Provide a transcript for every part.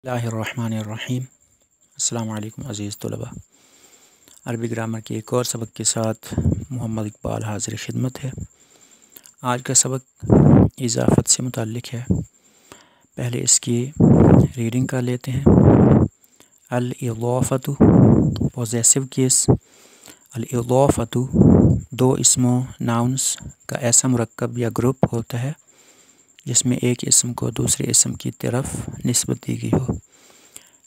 बिस्मिल्लाहिर्रहमानिर्रहीम। अस्सलामु अलैकुम अज़ीज़ तलबा। अरबी ग्रामर के एक और सबक के साथ मोहम्मद इकबाल हाज़िर खिदमत है। आज का सबक इज़ाफ़त से मुताल्लिक़ है। पहले इसकी रीडिंग कर लेते हैं। अल-इज़ाफ़तु पॉसेसिव केस। अल-इज़ाफ़तु दो इसमों नाउन्स का ऐसा मुरक्कब या ग्रुप होता है जिसमें एक इसम को दूसरे इसम की तरफ निस्बत दी गई हो।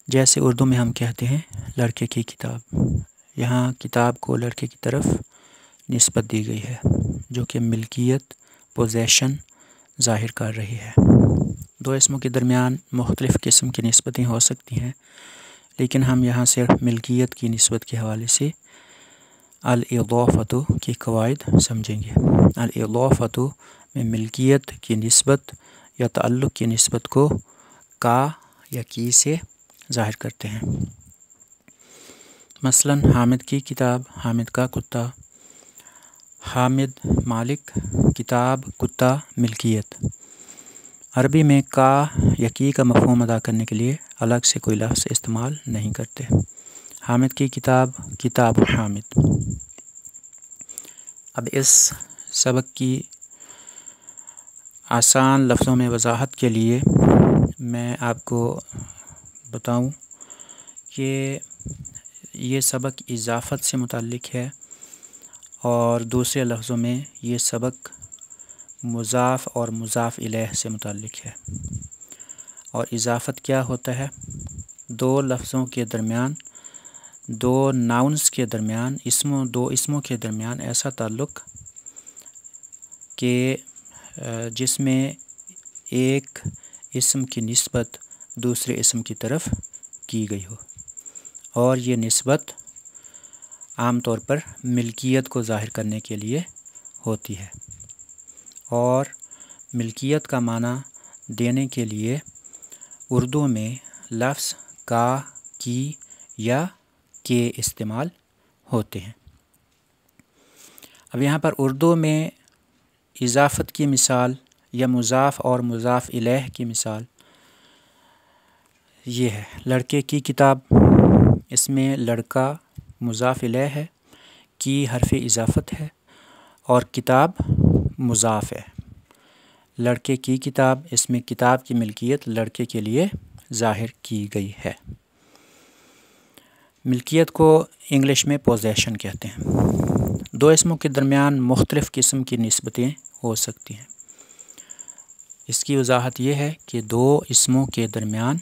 जैसे उर्दू में हम कहते हैं लड़के की किताब, यहाँ किताब को लड़के की तरफ निस्बत दी गई है जो कि मिल्कियत पोजेशन ज़ाहिर कर रही है। दो इसमों के दरमियान मुख्तलिफ़ किस्म की निस्बतें हो सकती हैं, लेकिन हम यहाँ सिर्फ मिल्कियत की निस्बत के हवाले से अल-इज़ाफ़तु की क़वाइद समझेंगे। अल-इज़ाफ़तु में मिल्कियत की निस्बत या ताल्लुक़ की निस्बत को का या की से ज़ाहिर करते हैं। मसलन हामिद की किताब, हामिद का कुत्ता। हामिद मालिक, किताब कुत्ता मिल्कियत। अरबी में का या की का मफ़हूम अदा करने के लिए अलग से कोई लफ्ज़ इस्तेमाल नहीं करते। हामिद की किताब, किताब हामिद। अब इस सबक की आसान लफ्ज़ों में वजाहत के लिए मैं आपको बताऊं कि ये सबक इज़ाफ़त से मुताल्लिक़ है और दूसरे लफ्ज़ों में ये सबक मुज़ाफ़ और मुज़ाफ़ इलैह से मुताल्लिक़ है। और इज़ाफ़त क्या होता है? दो लफ्ज़ों के दरमियान, दो नाउन्स के दरमियान, दो इसमों के दरमियान ऐसा ताल्लुक़ कि जिसमें एक इसम की निस्बत दूसरे इसम की तरफ की गई हो, और ये निस्बत आम तौर पर मिल्कियत को ज़ाहिर करने के लिए होती है। और मिल्कियत का माना देने के लिए उर्दू में लफ्ज़ का, की या के इस्तेमाल होते हैं। अब यहाँ पर उर्दू में इज़ाफ़त की मिसाल या मुज़ाफ़ और मुज़ाफ़ इलैह की मिसाल ये है। लड़के की किताब, इसमें लड़का मुज़ाफ़ इलैह है, की हर्फ़ इज़ाफ़त है और किताब मुज़ाफ़ है। लड़के की किताब, इसमें किताब की मिल्कियत लड़के के लिए ज़ाहिर की गई है। मिल्कियत को इंग्लिश में पोजेशन कहते हैं। दो इसमों के दरमियान मुख्तलिफ़ किस्म की निस्बतें हो सकती हैं। इसकी वजाहत ये है कि दो इसमों के दरमियान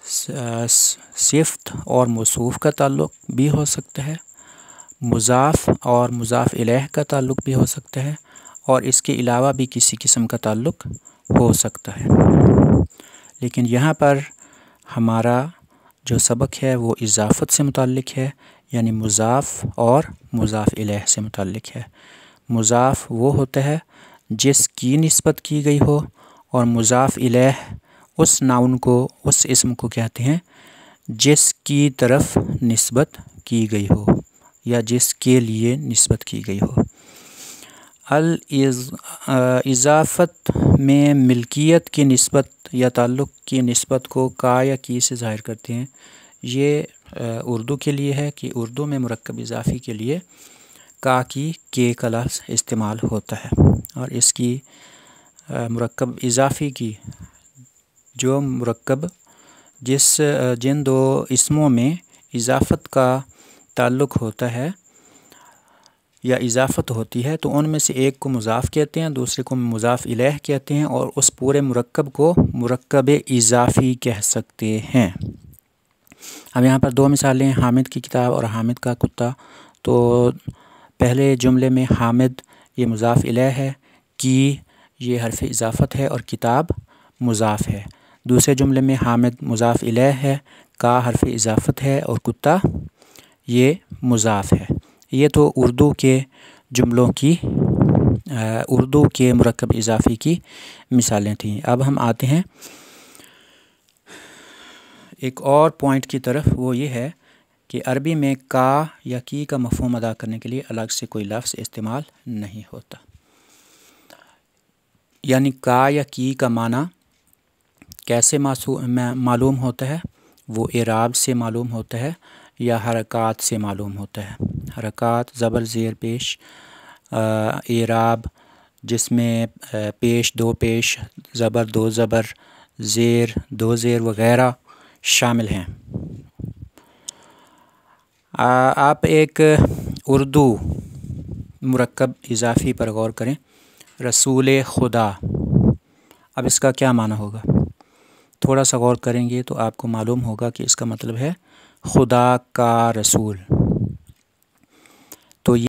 सिफ़त और मौसूफ़ का ताल्लुक़ भी हो सकता है, मुज़ाफ़ और मुज़ाफ़ इलैह का ताल्लुक़ भी हो सकता है, और इसके अलावा भी किसी किस्म का ताल्लुक़ हो सकता है। लेकिन यहाँ पर हमारा जो सबक है वो इज़ाफ़त से मुताल्लिक़ है, यानी मुज़ाफ़ और मुज़ाफ़ इलैह से मुताल्लिक़ है। मुज़ाफ़ वो होता है जिसकी निस्बत की गई हो, और मुज़ाफ़ इलैह उस नाउन को, उस इसम को कहते हैं जिसकी तरफ निस्बत की गई हो या जिसके लिए निस्बत की गई हो। इज़ाफ़त में मिल्कियत की निस्बत या ताल्लुक़ की निस्बत को का या की से ज़ाहिर करते हैं। ये उर्दू के लिए है कि उर्दू में मुरक्कब इज़ाफ़ी के लिए का की के का लफ्ज़ इस्तेमाल होता है, और इसकी मुरक्कब इज़ाफ़ी की जो मुरक्कब जिन दो इसमों में इज़ाफ़त का ताल्लुक़ होता है या इज़ाफ़त होती है, तो उनमें से एक को मुज़ाफ़ कहते हैं, दूसरे को मुज़ाफ़ इलैह कहते हैं, और उस पूरे मुरक्कब को मुरक्कब इज़ाफ़ी कह सकते हैं। अब यहाँ पर दो मिसालें, हामिद की किताब और हामिद का कुत्ता। तो पहले जुमले में हामिद ये मुज़ाफ़ इलैह है, की ये हर्फ़ इज़ाफ़त है और किताब मुज़ाफ़ है। दूसरे जुमले में हामिद मुज़ाफ़ इलैह है, का हर्फ़ इज़ाफ़त है और कुत्ता ये मुज़ाफ़ है। ये तो उर्दू के जुमलों की, उर्दू के मुरक्कब इज़ाफ़ी की मिसालें थीं। अब हम आते हैं एक और पॉइंट की तरफ, वो ये है कि अरबी में का या की का मफ़हूम अदा करने के लिए अलग से कोई लफ्ज़ इस्तेमाल नहीं होता। यानी का या की का माना کیسے معلوم ہوتا ہے؟ وہ اعراب سے معلوم ہوتا ہے یا حرکات سے معلوم ہوتا ہے؟ حرکات زبر زیر پیش، اعراب جس میں پیش دو پیش، زبر دو زبر، زیر دو زیر وغیرہ شامل ہیں۔ آپ ایک اردو مرکب اضافی پر غور کریں، رسول خدا۔ اب اس کا کیا معنی ہوگا؟ تھوڑا سا غور کریں گے تو آپ کو معلوم ہوگا کہ اس کا مطلب ہے خدا کا رسول۔